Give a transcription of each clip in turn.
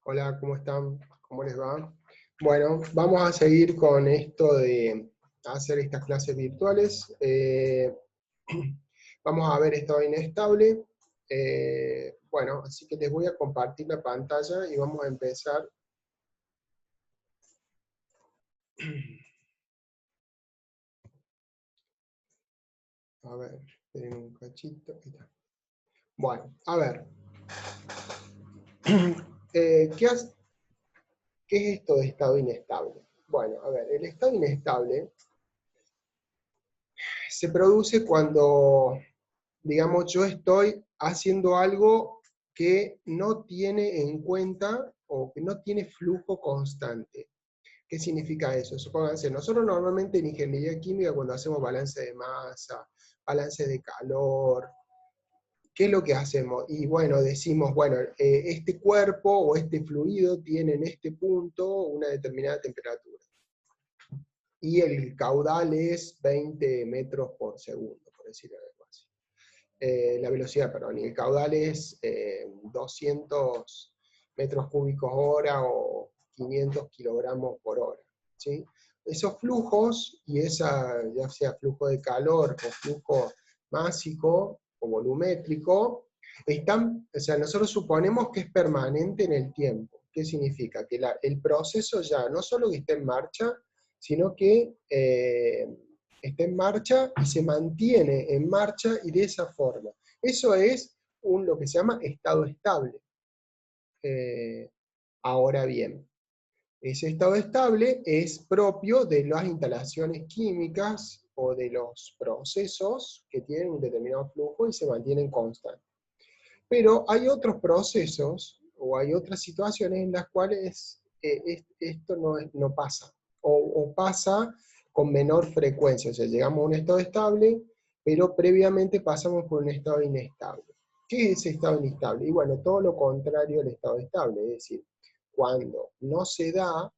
Hola, ¿cómo están? ¿Cómo les va? Bueno, vamos a seguir con esto de hacer estas clases virtuales. Vamos a ver estado inestable. Bueno, así que les voy a compartir la pantalla y vamos a empezar. A ver, esperen un cachito. Ahí está. Bueno, a ver. ¿Qué es esto de estado inestable? Bueno, a ver, el estado inestable se produce cuando, digamos, yo estoy haciendo algo que no tiene en cuenta o que no tiene flujo constante. ¿Qué significa eso? Supónganse, nosotros normalmente en ingeniería química cuando hacemos balance de masa, balance de calor, ¿qué es lo que hacemos? Y bueno, decimos, bueno, este cuerpo o este fluido tiene en este punto una determinada temperatura. Y el caudal es 20 metros por segundo, por decirlo algo así. La velocidad, perdón, y el caudal es 200 metros cúbicos hora o 500 kilogramos por hora. ¿Sí? Esos flujos, y esa, ya sea flujo de calor o flujo másico o volumétrico, o sea, nosotros suponemos que es permanente en el tiempo. ¿Qué significa? Que el proceso ya no solo que está en marcha, sino que está en marcha y se mantiene en marcha y de esa forma. Eso es lo que se llama estado estable. Ahora bien, ese estado estable es propio de las instalaciones químicas o de los procesos que tienen un determinado flujo y se mantienen constantes. Pero hay otros procesos o hay otras situaciones en las cuales esto no pasa, o pasa con menor frecuencia, o sea, llegamos a un estado estable, pero previamente pasamos por un estado inestable. ¿Qué es ese estado inestable? Y bueno, todo lo contrario al estado estable, es decir, cuando no se da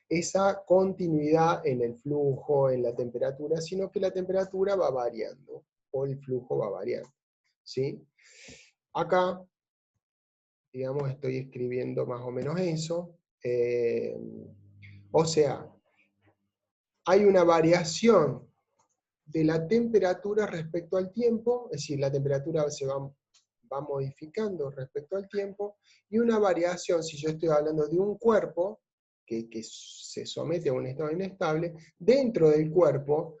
esa continuidad en el flujo, en la temperatura, sino que la temperatura va variando, o el flujo va variando, ¿sí? Acá, digamos, estoy escribiendo más o menos eso. O sea, hay una variación de la temperatura respecto al tiempo, es decir, la temperatura se va modificando respecto al tiempo, y una variación, si yo estoy hablando de un cuerpo que se somete a un estado inestable, dentro del cuerpo,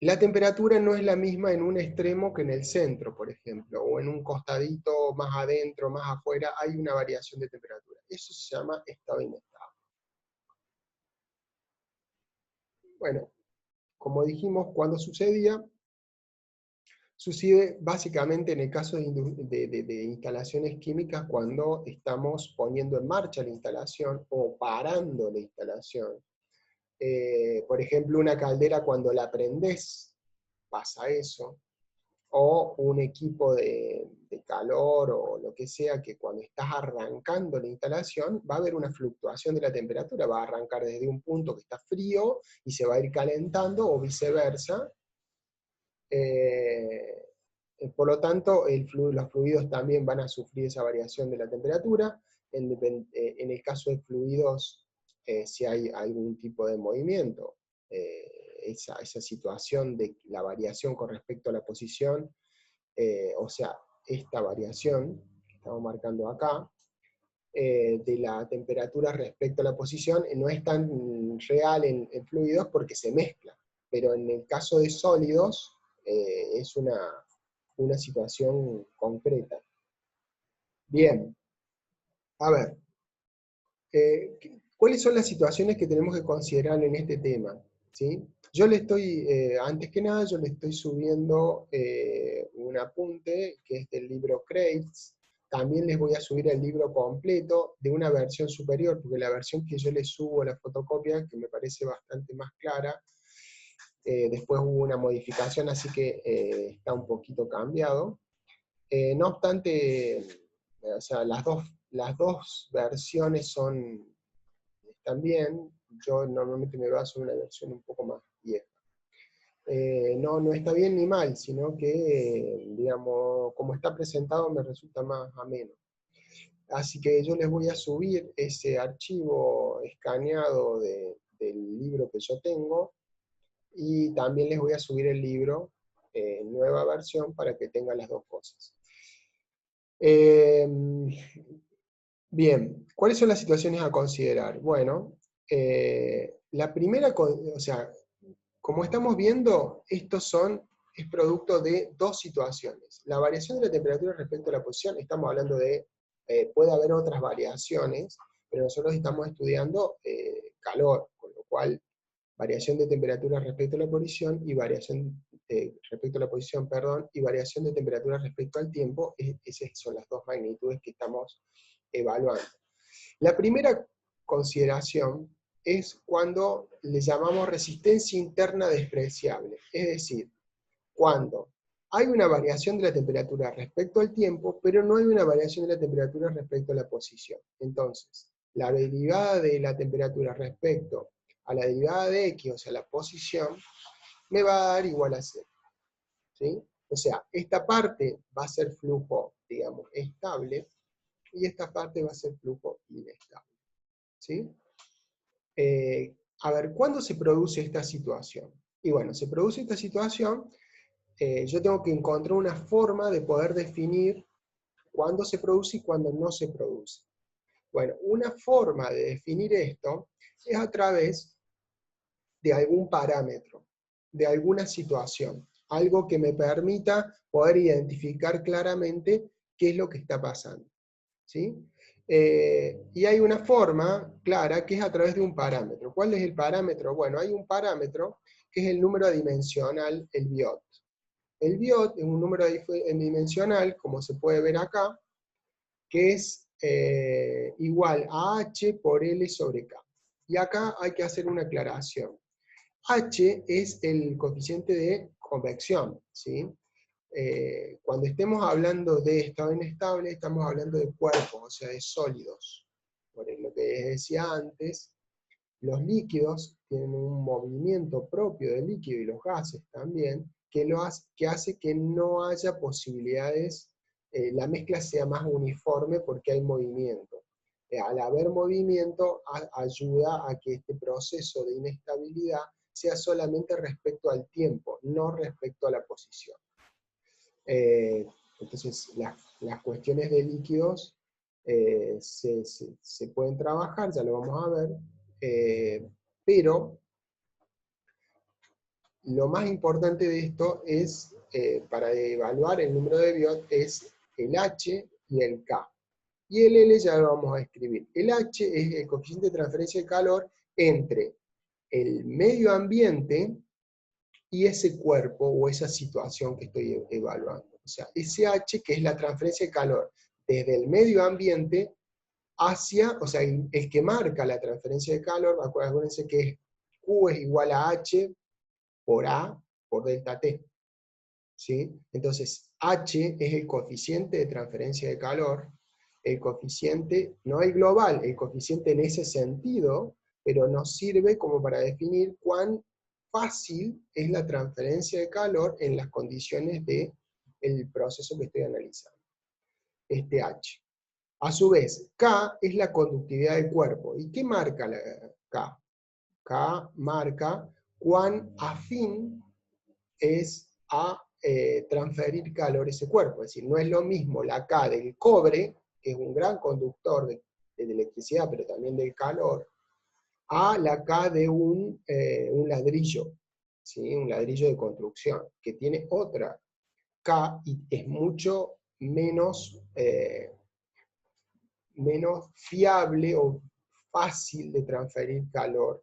la temperatura no es la misma en un extremo que en el centro, por ejemplo, o en un costadito más adentro, más afuera, hay una variación de temperatura. Eso se llama estado inestable. Bueno, como dijimos, cuando sucedía, sucede básicamente en el caso de instalaciones químicas cuando estamos poniendo en marcha la instalación o parando la instalación. Por ejemplo, una caldera cuando la prendés, pasa eso. O un equipo de calor o lo que sea, que cuando estás arrancando la instalación va a haber una fluctuación de la temperatura, va a arrancar desde un punto que está frío y se va a ir calentando o viceversa. Por lo tanto, los fluidos también van a sufrir esa variación de la temperatura. En el caso de fluidos, si hay algún tipo de movimiento, esa situación de la variación con respecto a la posición, o sea, esta variación que estamos marcando acá, de la temperatura respecto a la posición, no es tan real en fluidos porque se mezcla, pero en el caso de sólidos es una situación concreta. Bien, a ver, ¿cuáles son las situaciones que tenemos que considerar en este tema? ¿Sí? Yo le estoy, antes que nada, yo le estoy subiendo un apunte que es del libro Crates. También les voy a subir el libro completo de una versión superior, porque la versión que yo les subo a la fotocopia, que me parece bastante más clara, después hubo una modificación, así que está un poquito cambiado. No obstante, o sea, las dos versiones están bien. Yo normalmente me baso en una versión un poco más vieja. No está bien ni mal, sino que, digamos, como está presentado me resulta más ameno. Así que yo les voy a subir ese archivo escaneado del libro que yo tengo, y también les voy a subir el libro en nueva versión para que tengan las dos cosas. Bien, ¿cuáles son las situaciones a considerar? Bueno, la primera, o sea, como estamos viendo, es producto de dos situaciones. La variación de la temperatura respecto a la posición, estamos hablando de, puede haber otras variaciones, pero nosotros estamos estudiando calor, con lo cual variación de temperatura respecto a la posición y variación respecto a la posición, perdón, y variación de temperatura respecto al tiempo, esas son las dos magnitudes que estamos evaluando. La primera consideración es cuando le llamamos resistencia interna despreciable, es decir, cuando hay una variación de la temperatura respecto al tiempo, pero no hay una variación de la temperatura respecto a la posición. Entonces, la derivada de la temperatura respecto a la derivada de x, o sea, la posición, me va a dar igual a 0. ¿Sí? O sea, esta parte va a ser flujo, digamos, estable, y esta parte va a ser flujo inestable. ¿Sí? A ver, ¿cuándo se produce esta situación? Y bueno, se produce esta situación, yo tengo que encontrar una forma de poder definir cuándo se produce y cuándo no se produce. Bueno, una forma de definir esto es a través de algún parámetro, de alguna situación, algo que me permita poder identificar claramente qué es lo que está pasando. ¿Sí? Y hay una forma clara que es a través de un parámetro. ¿Cuál es el parámetro? Bueno, hay un parámetro que es el número dimensional, el biot. El biot es un número dimensional, como se puede ver acá, que es igual a h por L sobre K. Y acá hay que hacer una aclaración. H es el coeficiente de convección, ¿sí? Cuando estemos hablando de estado inestable, estamos hablando de cuerpos, o sea, de sólidos. Por lo que decía antes, los líquidos tienen un movimiento propio del líquido y los gases también, que hace que no haya posibilidades, la mezcla sea más uniforme porque hay movimiento. Al haber movimiento, ayuda a que este proceso de inestabilidad sea solamente respecto al tiempo, no respecto a la posición. Entonces, las cuestiones de líquidos se pueden trabajar, ya lo vamos a ver, pero lo más importante de esto es, para evaluar el número de Biot, es el H y el K. Y el L ya lo vamos a escribir. El H es el coeficiente de transferencia de calor entre el medio ambiente y ese cuerpo o esa situación que estoy evaluando. O sea, ese H, que es la transferencia de calor desde el medio ambiente hacia, o sea, el que marca la transferencia de calor, acuérdense que Q es igual a H por A por delta T. ¿Sí? Entonces, H es el coeficiente de transferencia de calor, el coeficiente, no el global, el coeficiente en ese sentido, pero nos sirve como para definir cuán fácil es la transferencia de calor en las condiciones del proceso que estoy analizando, este H. A su vez, K es la conductividad del cuerpo. ¿Y qué marca la K? K marca cuán afín es a transferir calor a ese cuerpo. Es decir, no es lo mismo la K del cobre, que es un gran conductor de electricidad, pero también del calor, a la K de un ladrillo, ¿sí? Un ladrillo de construcción, que tiene otra K y es mucho menos, menos fiable o fácil de transferir calor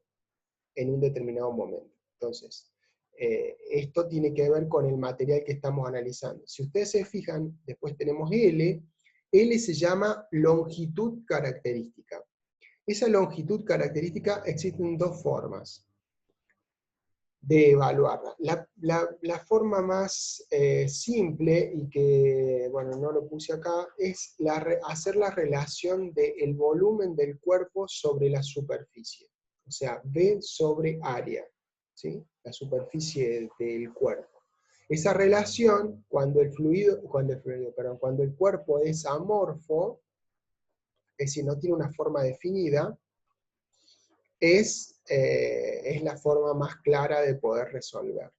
en un determinado momento. Entonces, esto tiene que ver con el material que estamos analizando. Si ustedes se fijan, después tenemos L. L se llama longitud característica. Esa longitud característica existen dos formas de evaluarla. La forma más simple, y que, bueno, no lo puse acá, es hacer la relación del volumen del cuerpo sobre la superficie. O sea, V sobre área, ¿sí? La superficie del cuerpo. Esa relación, cuando el cuerpo es amorfo, es decir, no tiene una forma definida, es la forma más clara de poder resolverlo.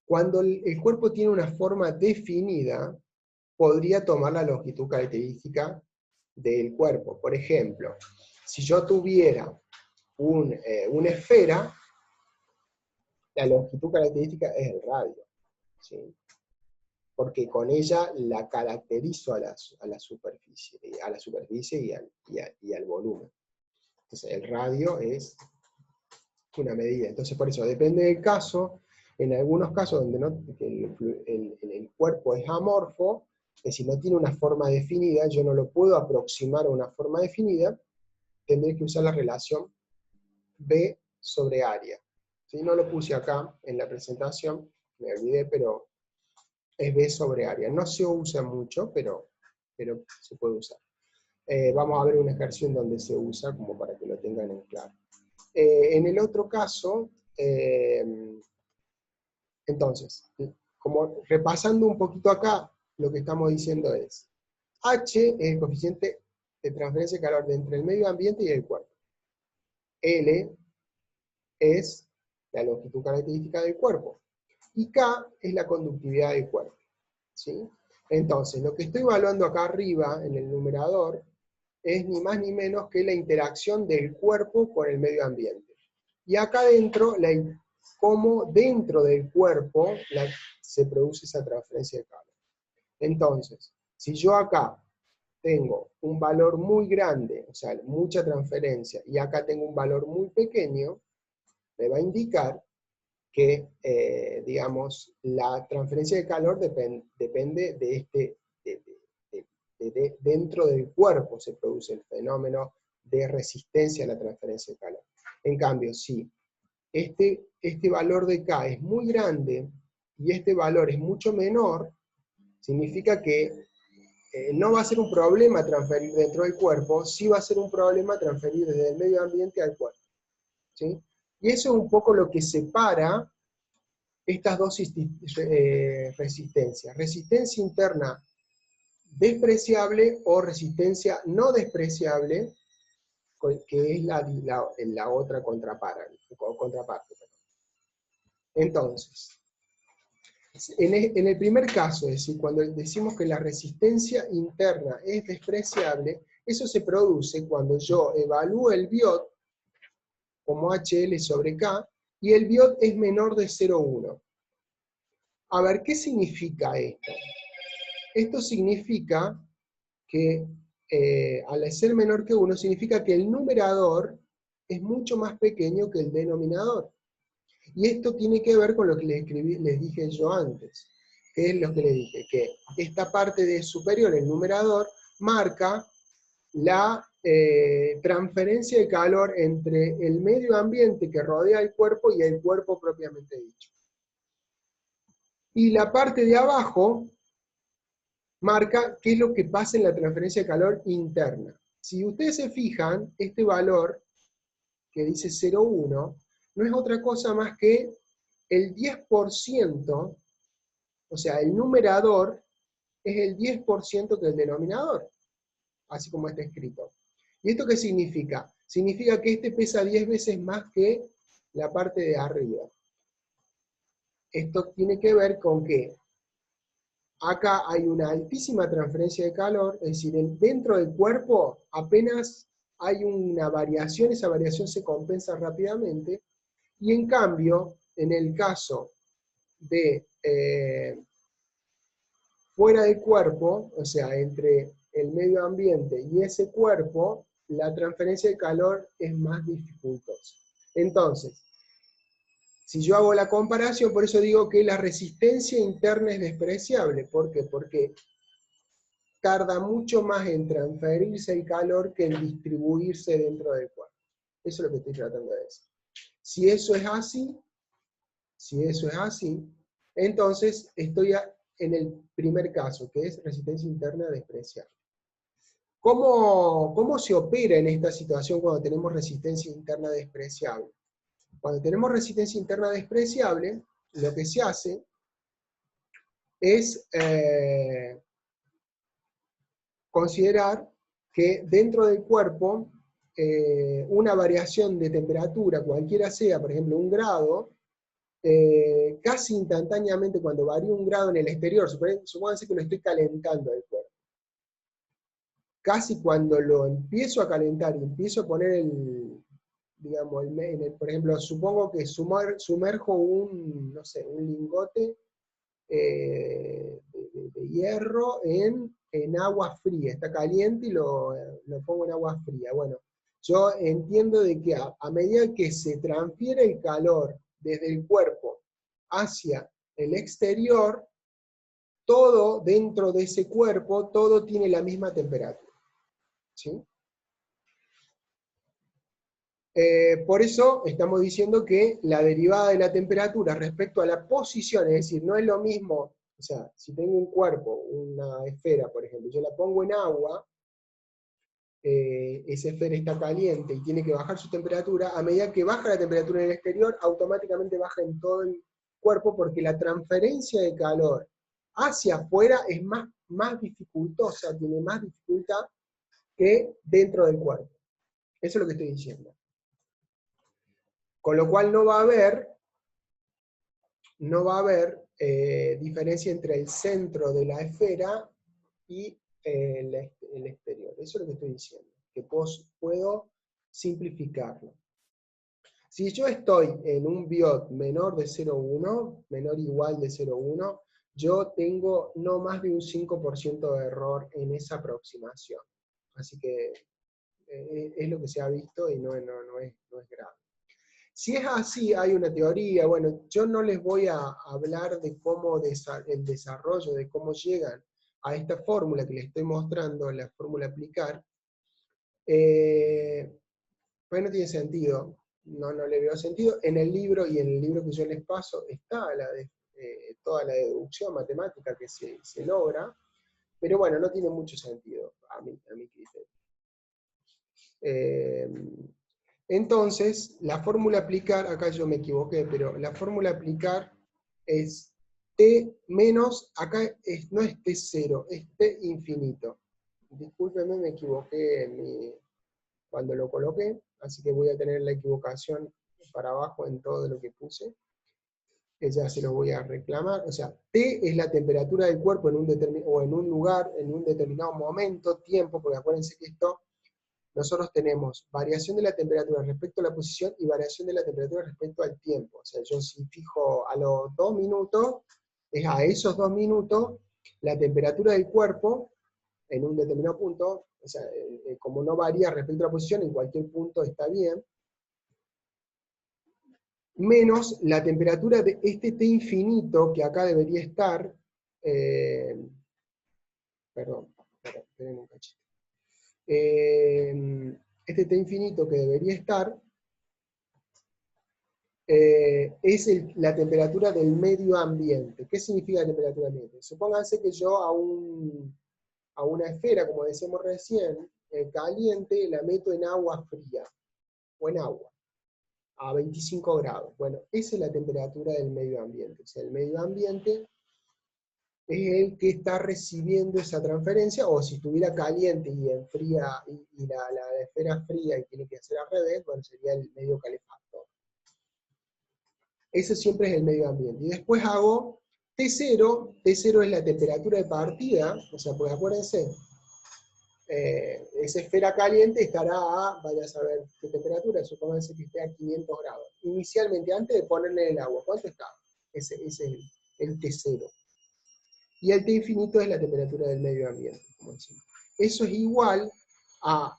Cuando el cuerpo tiene una forma definida, podría tomar la longitud característica del cuerpo. Por ejemplo, si yo tuviera una esfera, la longitud característica es el radio, ¿sí? Porque con ella la caracterizo a la superficie y al volumen. Entonces el radio es una medida. Entonces por eso depende del caso. En algunos casos donde el cuerpo es amorfo, es decir, no tiene una forma definida, yo no lo puedo aproximar a una forma definida, tendré que usar la relación B sobre área. ¿Sí? No lo puse acá en la presentación, me olvidé, pero es B sobre área. No se usa mucho, pero se puede usar. Vamos a ver un ejercicio en donde se usa, como para que lo tengan en claro. En el otro caso, entonces, como repasando un poquito acá, lo que estamos diciendo es, H es el coeficiente de transferencia de calor entre el medio ambiente y el cuerpo. L es la longitud característica del cuerpo. Y K es la conductividad del cuerpo. ¿Sí? Entonces, lo que estoy evaluando acá arriba, en el numerador, es ni más ni menos que la interacción del cuerpo con el medio ambiente. Y acá adentro, cómo dentro del cuerpo se produce esa transferencia de calor. Entonces, si yo acá tengo un valor muy grande, o sea, mucha transferencia, y acá tengo un valor muy pequeño, me va a indicar que, digamos, la transferencia de calor depende de dentro del cuerpo se produce el fenómeno de resistencia a la transferencia de calor. En cambio, si este valor de K es muy grande y este valor es mucho menor, significa que no va a ser un problema transferir dentro del cuerpo, sí va a ser un problema transferir desde el medio ambiente al cuerpo. ¿Sí? Y eso es un poco lo que separa estas dos resistencias. Resistencia interna despreciable o resistencia no despreciable, que es la otra contraparte. Entonces, en el primer caso, es decir, cuando decimos que la resistencia interna es despreciable, eso se produce cuando yo evalúo el biot como HL sobre K, y el biot es menor de 0,1. A ver, ¿qué significa esto? Esto significa que al ser menor que 1, significa que el numerador es mucho más pequeño que el denominador. Y esto tiene que ver con lo que les dije yo antes, que es lo que les dije, que esta parte de superior, el numerador, marca la transferencia de calor entre el medio ambiente que rodea el cuerpo y el cuerpo propiamente dicho. Y la parte de abajo marca qué es lo que pasa en la transferencia de calor interna. Si ustedes se fijan, este valor que dice 0,1 no es otra cosa más que el 10%, o sea, el numerador es el 10% que el denominador, así como está escrito. ¿Y esto qué significa? Significa que este pesa 10 veces más que la parte de arriba. Esto tiene que ver con que acá hay una altísima transferencia de calor, es decir, dentro del cuerpo apenas hay una variación, esa variación se compensa rápidamente, y en cambio, en el caso de fuera del cuerpo, o sea, entre el medio ambiente y ese cuerpo, la transferencia de calor es más dificultosa. Entonces, si yo hago la comparación, por eso digo que la resistencia interna es despreciable. ¿Por qué? Porque tarda mucho más en transferirse el calor que en distribuirse dentro del cuerpo. Eso es lo que estoy tratando de decir. Si eso es así, entonces estoy en el primer caso, que es resistencia interna despreciable. ¿Cómo se opera en esta situación cuando tenemos resistencia interna despreciable? Cuando tenemos resistencia interna despreciable, lo que se hace es considerar que dentro del cuerpo, una variación de temperatura, cualquiera sea, por ejemplo, 1 grado, casi instantáneamente cuando varía 1 grado en el exterior, supónganse que lo estoy calentando al cuerpo. Casi cuando lo empiezo a calentar y empiezo a poner digamos, por ejemplo, supongo que sumerjo un lingote de hierro en agua fría, está caliente y lo pongo en agua fría. Bueno, yo entiendo de que a medida que se transfiere el calor desde el cuerpo hacia el exterior, todo dentro de ese cuerpo, todo tiene la misma temperatura. ¿Sí? Por eso estamos diciendo que la derivada de la temperatura respecto a la posición, es decir, no es lo mismo, o sea, si tengo un cuerpo, una esfera, por ejemplo, yo la pongo en agua, esa esfera está caliente y tiene que bajar su temperatura, a medida que baja la temperatura en el exterior, automáticamente baja en todo el cuerpo porque la transferencia de calor hacia afuera es más dificultosa, tiene más dificultad que dentro del cuerpo. Eso es lo que estoy diciendo. Con lo cual no va a haber diferencia entre el centro de la esfera y el exterior. Eso es lo que estoy diciendo, que puedo simplificarlo. Si yo estoy en un biot menor de 0,1, menor o igual de 0,1, yo tengo no más de un 5% de error en esa aproximación. Así que es lo que se ha visto y no es grave. Si es así, hay una teoría, bueno, yo no les voy a hablar de cómo el desarrollo, de cómo llegan a esta fórmula que les estoy mostrando, la fórmula aplicar, pues no tiene sentido, no le veo sentido. En el libro, y en el libro que yo les paso, está toda la deducción matemática que se logra, pero bueno, no tiene mucho sentido a mi criterio. Entonces, la fórmula aplicar, acá yo me equivoqué, pero la fórmula aplicar es t menos, acá no es t0, es t infinito. Discúlpenme, me equivoqué cuando lo coloqué, así que voy a tener la equivocación para abajo en todo lo que puse. Ya se lo voy a reclamar. O sea, T es la temperatura del cuerpo en un lugar, en un determinado momento, tiempo, porque acuérdense que nosotros tenemos variación de la temperatura respecto a la posición y variación de la temperatura respecto al tiempo. O sea, yo si fijo a los 2 minutos, es a esos 2 minutos, la temperatura del cuerpo en un determinado punto, o sea, como no varía respecto a la posición, en cualquier punto está bien, menos la temperatura de este T infinito, que acá debería estar, perdón, esperen un cachito. Este T infinito que debería estar, es la temperatura del medio ambiente. ¿Qué significa la temperatura del ambiente? Supónganse que yo a una esfera, como decíamos recién, caliente, la meto en agua fría, o en agua, a 25 grados. Bueno, esa es la temperatura del medio ambiente. O sea, el medio ambiente es el que está recibiendo esa transferencia, o si estuviera caliente y enfría, y la esfera fría y tiene que hacer al revés, bueno, sería el medio calefactor. Ese siempre es el medio ambiente. Y después hago T0, T0 es la temperatura de partida, o sea, pues acuérdense, esa esfera caliente estará vaya a saber qué temperatura, supónganse que esté a 500 grados. Inicialmente, antes de ponerle el agua, ¿cuánto está? Ese es el T0. Y el T infinito es la temperatura del medio ambiente, como decimos. Eso es igual a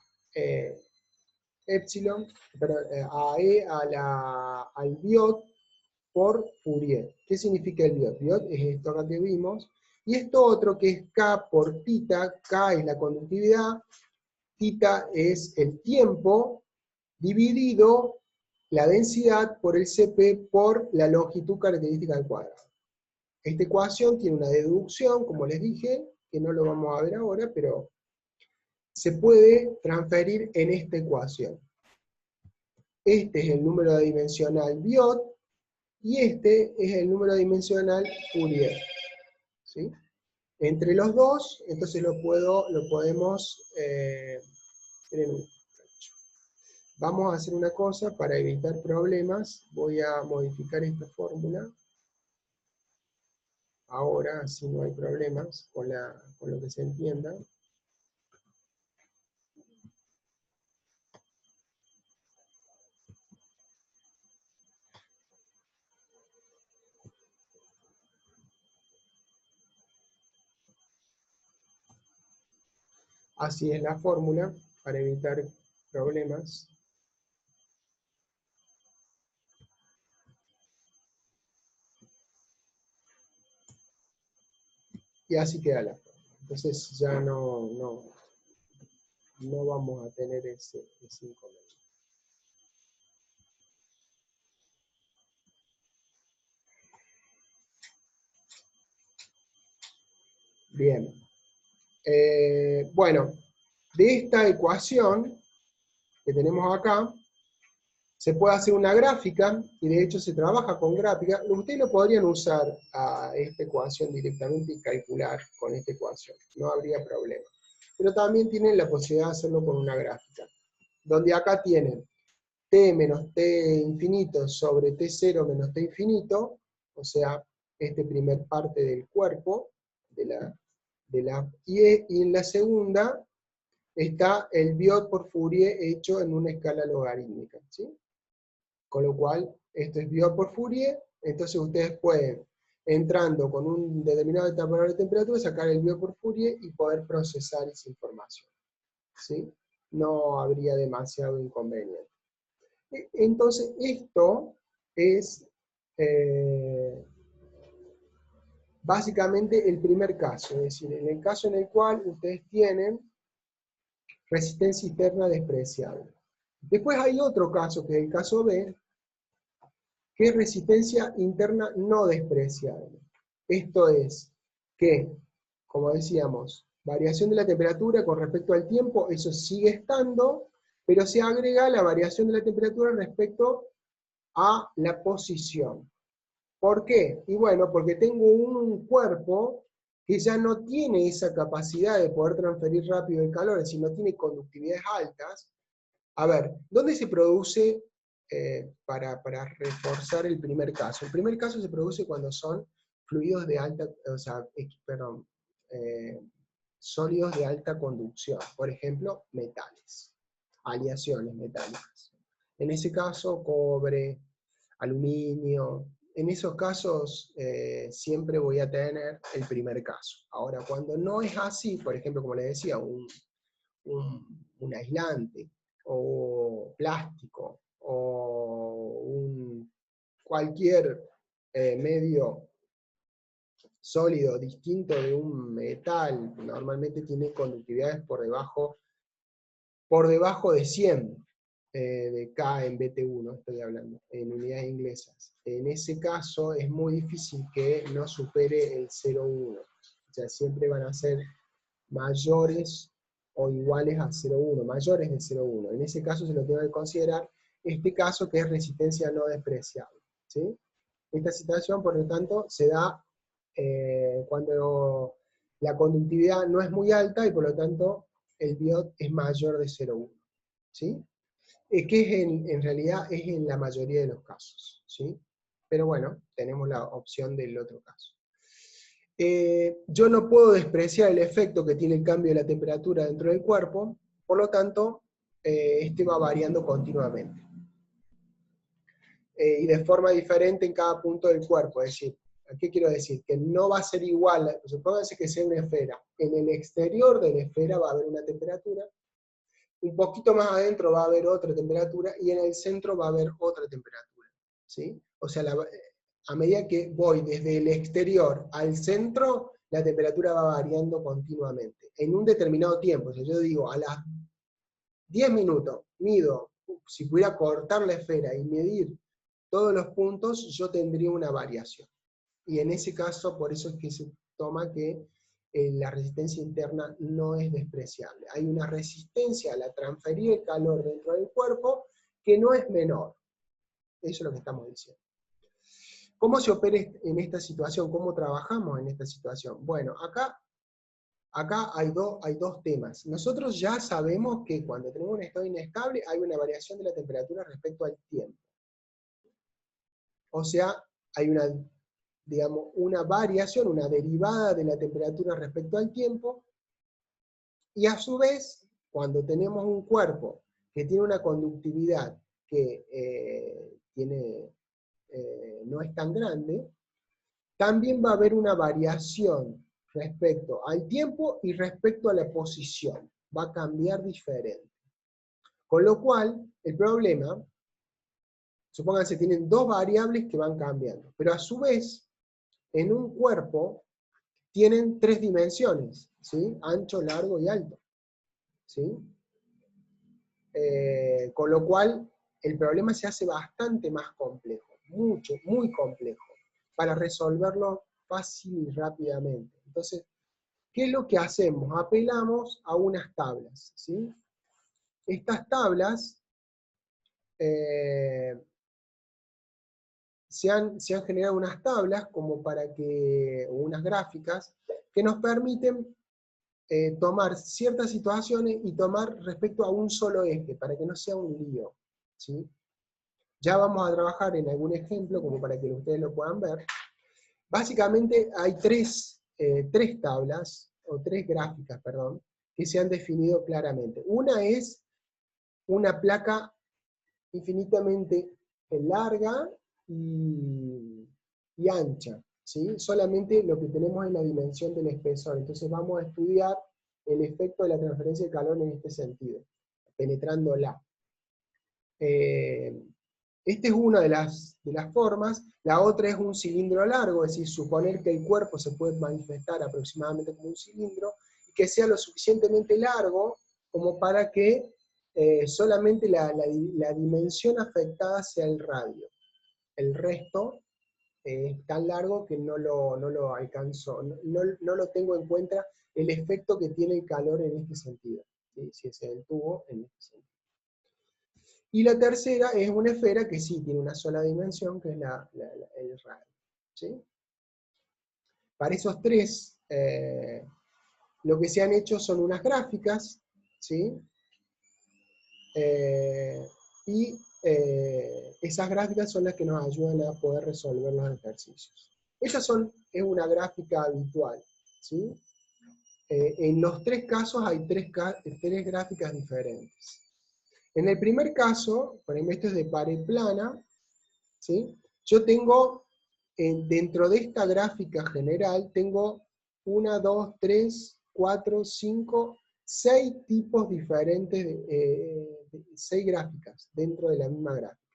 epsilon, a E al biot por Fourier. ¿Qué significa el biot? Biot es esto acá que vimos, y esto otro que es K por tita, K es la conductividad, tita es el tiempo, dividido la densidad por el Cp por la longitud característica al cuadrado. Esta ecuación tiene una deducción, como les dije, que no lo vamos a ver ahora, pero se puede transferir en esta ecuación. Este es el número dimensional Biot, y este es el número dimensional Fourier. ¿Sí? entre los dos, entonces lo podemos vamos a hacer una cosa para evitar problemas. Voy a modificar esta fórmula. Ahora, así no hay problemas con lo que se entienda. Así es la fórmula para evitar problemas. Y así queda la fórmula. Entonces ya no vamos a tener ese inconveniente. Bien. Bueno, de esta ecuación que tenemos acá, se puede hacer una gráfica, y de hecho se trabaja con gráfica. Ustedes lo podrían usar a esta ecuación directamente y calcular con esta ecuación, no habría problema. Pero también tienen la posibilidad de hacerlo con una gráfica, donde acá tienen t menos t infinito sobre t0 menos t infinito, o sea, este primer parte del cuerpo, y en la segunda está el Biot por Fourier hecho en una escala logarítmica, ¿sí? Con lo cual, esto es Biot por Fourier, entonces ustedes pueden, entrando con un determinado etapador de temperatura, sacar el Biot por Fourier y poder procesar esa información, ¿sí? No habría demasiado inconveniente. Entonces, esto es básicamente el primer caso, es decir, en el caso en el cual ustedes tienen resistencia interna despreciable. Después hay otro caso, que es el caso B, que es resistencia interna no despreciable. Esto es que, como decíamos, variación de la temperatura con respecto al tiempo, eso sigue estando, pero se agrega la variación de la temperatura respecto a la posición. ¿Por qué? Y bueno, porque tengo un cuerpo que ya no tiene esa capacidad de poder transferir rápido el calor, es decir, no tiene conductividades altas. A ver, ¿dónde se produce, para reforzar el primer caso? El primer caso se produce cuando son fluidos de alta, o sea, perdón, sólidos de alta conducción, por ejemplo, metales, aleaciones metálicas. En ese caso, cobre, aluminio, en esos casos siempre voy a tener el primer caso. Ahora, cuando no es así, por ejemplo, como les decía, un aislante, o plástico, o cualquier medio sólido distinto de un metal, normalmente tiene conductividades por debajo de 100 de K en BT1, estoy hablando, en unidades inglesas. En ese caso es muy difícil que no supere el 0,1. O sea, siempre van a ser mayores o iguales a 0,1, mayores de 0,1. En ese caso se lo tengo que considerar este caso, que es resistencia no despreciable, ¿sí? Esta situación, por lo tanto, se da cuando la conductividad no es muy alta y por lo tanto el Biot es mayor de 0,1, ¿sí? Que es en realidad es en la mayoría de los casos, ¿sí? Pero bueno, tenemos la opción del otro caso. Yo no puedo despreciar el efecto que tiene el cambio de la temperatura dentro del cuerpo, por lo tanto, este va variando continuamente. Y de forma diferente en cada punto del cuerpo, es decir, ¿qué quiero decir? Que no va a ser igual, supónganse que sea una esfera, en el exterior de la esfera va a haber una temperatura, un poquito más adentro va a haber otra temperatura, y en el centro va a haber otra temperatura, ¿sí? O sea, a medida que voy desde el exterior al centro, la temperatura va variando continuamente, en un determinado tiempo. O sea, yo digo, a las 10 minutos, mido, si pudiera cortar la esfera y medir todos los puntos, yo tendría una variación. Y en ese caso, por eso es que se toma que la resistencia interna no es despreciable. Hay una resistencia a la transferir el calor dentro del cuerpo que no es menor. Eso es lo que estamos diciendo. ¿Cómo se opera en esta situación? ¿Cómo trabajamos en esta situación? Bueno, acá acá hay dos temas. Nosotros ya sabemos que cuando tenemos un estado inestable hay una variación de la temperatura respecto al tiempo. O sea, hay una, digamos, una variación, una derivada de la temperatura respecto al tiempo, y a su vez, cuando tenemos un cuerpo que tiene una conductividad que no es tan grande, también va a haber una variación respecto al tiempo y respecto a la posición. Va a cambiar diferente. Con lo cual, el problema, supónganse, tienen dos variables que van cambiando, pero a su vez, en un cuerpo, tienen tres dimensiones, ¿sí? Ancho, largo y alto, ¿sí? Con lo cual, el problema se hace bastante más complejo, muy complejo, para resolverlo fácil y rápidamente. Entonces, ¿qué es lo que hacemos? Apelamos a unas tablas, ¿sí? Estas tablas se han generado unas tablas como para que, o unas gráficas, que nos permiten tomar ciertas situaciones y tomar respecto a un solo eje, para que no sea un lío, ¿sí? Ya vamos a trabajar en algún ejemplo, como para que ustedes lo puedan ver. Básicamente hay tres tablas, o tres gráficas, perdón, que se han definido claramente. Una es una placa infinitamente larga y ancha, ¿sí? Solamente lo que tenemos es la dimensión del espesor. Entonces vamos a estudiar el efecto de la transferencia de calor en este sentido, penetrándola. Esta es una de las formas. La otra es un cilindro largo, es decir, suponer que el cuerpo se puede manifestar aproximadamente como un cilindro, y que sea lo suficientemente largo como para que solamente la dimensión afectada sea el radio. El resto es tan largo que no lo alcanzo, no lo tengo en cuenta el efecto que tiene el calor en este sentido, ¿sí? Si es el tubo, en este sentido. Y la tercera es una esfera que sí tiene una sola dimensión, que es el radio, ¿sí? Para esos tres, lo que se han hecho son unas gráficas, ¿sí? Y esas gráficas son las que nos ayudan a poder resolver los ejercicios. Es una gráfica habitual, ¿sí? En los tres casos hay tres gráficas diferentes. En el primer caso, por ejemplo, esto es de pared plana, ¿sí? Yo tengo, dentro de esta gráfica general, tengo 1, 2, 3, 4, 5, 6 tipos diferentes, 6 gráficas dentro de la misma gráfica.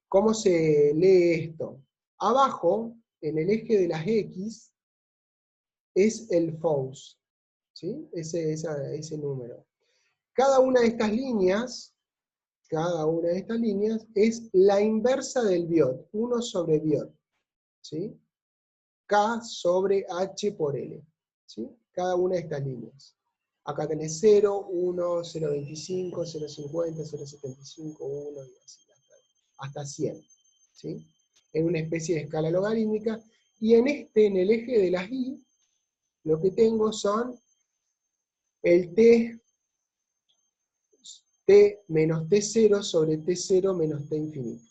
¿Cómo se lee esto? Abajo, en el eje de las X, es el FOUS, ¿sí? Ese número. Cada una de estas líneas es la inversa del biot, 1 sobre biot, ¿sí? K sobre H por L, ¿sí? Cada una de estas líneas. Acá tenés 0, 1, 0.25, 0.50, 0.75, 1 y así, hasta 100, ¿sí? En una especie de escala logarítmica. Y en el eje de las Y, lo que tengo son el T menos T0 sobre T0 menos T infinito.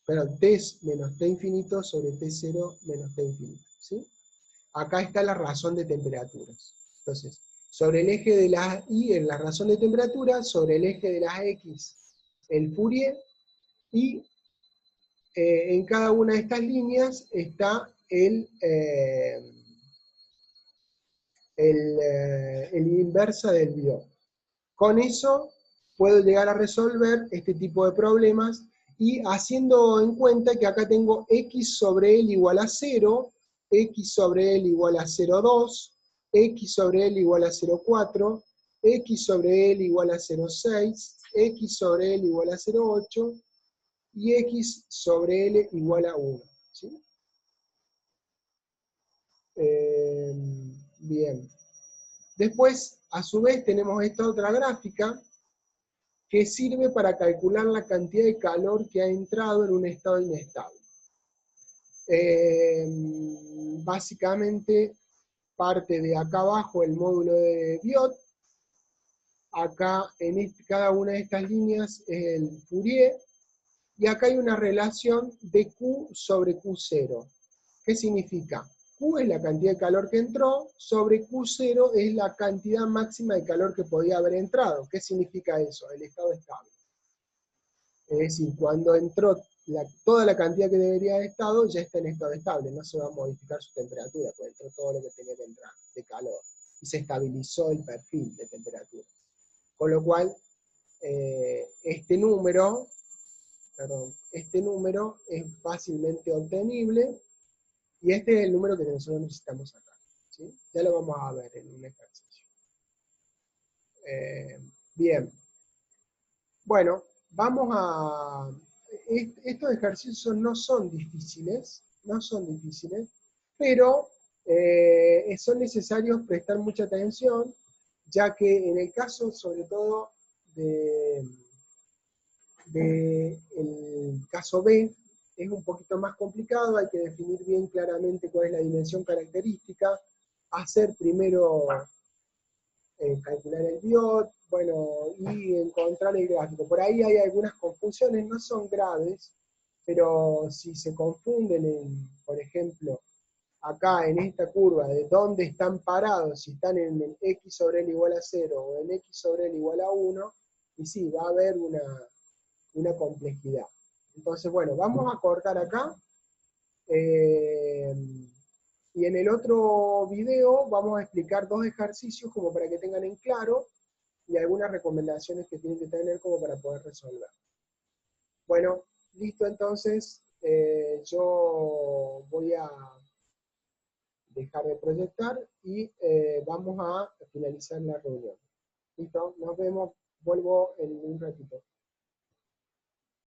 Perdón, T menos T infinito sobre T0 menos T infinito, ¿sí? Acá está la razón de temperaturas. Entonces, sobre el eje de las Y en la razón de temperatura, sobre el eje de las X el Fourier, y en cada una de estas líneas está el inversa del biot. Con eso puedo llegar a resolver este tipo de problemas, y haciendo en cuenta que acá tengo X sobre L igual a 0, X sobre L igual a 0,2, X sobre L igual a 0,4, X sobre L igual a 0,6, X sobre L igual a 0,8, y X sobre L igual a 1. ¿Sí? Bien. Después, a su vez, tenemos esta otra gráfica que sirve para calcular la cantidad de calor que ha entrado en un estado inestable. Básicamente, parte de acá abajo el módulo de Biot. Acá en cada una de estas líneas es el Fourier. Y acá hay una relación de Q sobre Q0. ¿Qué significa? Q es la cantidad de calor que entró, sobre Q0 es la cantidad máxima de calor que podía haber entrado. ¿Qué significa eso? El estado estable. Es decir, cuando entró toda la cantidad que debería haber estado, ya está en estado estable, no se va a modificar su temperatura, porque entró todo lo que tenía que entrar de calor. Y se estabilizó el perfil de temperatura. Con lo cual, este número es fácilmente obtenible, y este es el número que nosotros necesitamos acá. ¿Sí? Ya lo vamos a ver en un ejercicio. Bien. Bueno, vamos a... Estos ejercicios no son difíciles, pero son necesarios prestar mucha atención, ya que en el caso, sobre todo, el caso B, es un poquito más complicado, hay que definir bien claramente cuál es la dimensión característica, hacer primero calcular el biot, bueno, y encontrar el gráfico. Por ahí hay algunas confusiones, no son graves, pero si se confunden, por ejemplo, acá en esta curva, de dónde están parados, si están en el x sobre l igual a 0 o en x sobre l igual a 1, y sí, va a haber una complejidad. Entonces, bueno, vamos a cortar acá. Y en el otro video vamos a explicar 2 ejercicios como para que tengan en claro y algunas recomendaciones que tienen que tener como para poder resolver. Bueno, listo entonces, yo voy a dejar de proyectar y vamos a finalizar la reunión. Listo, nos vemos, vuelvo en un ratito.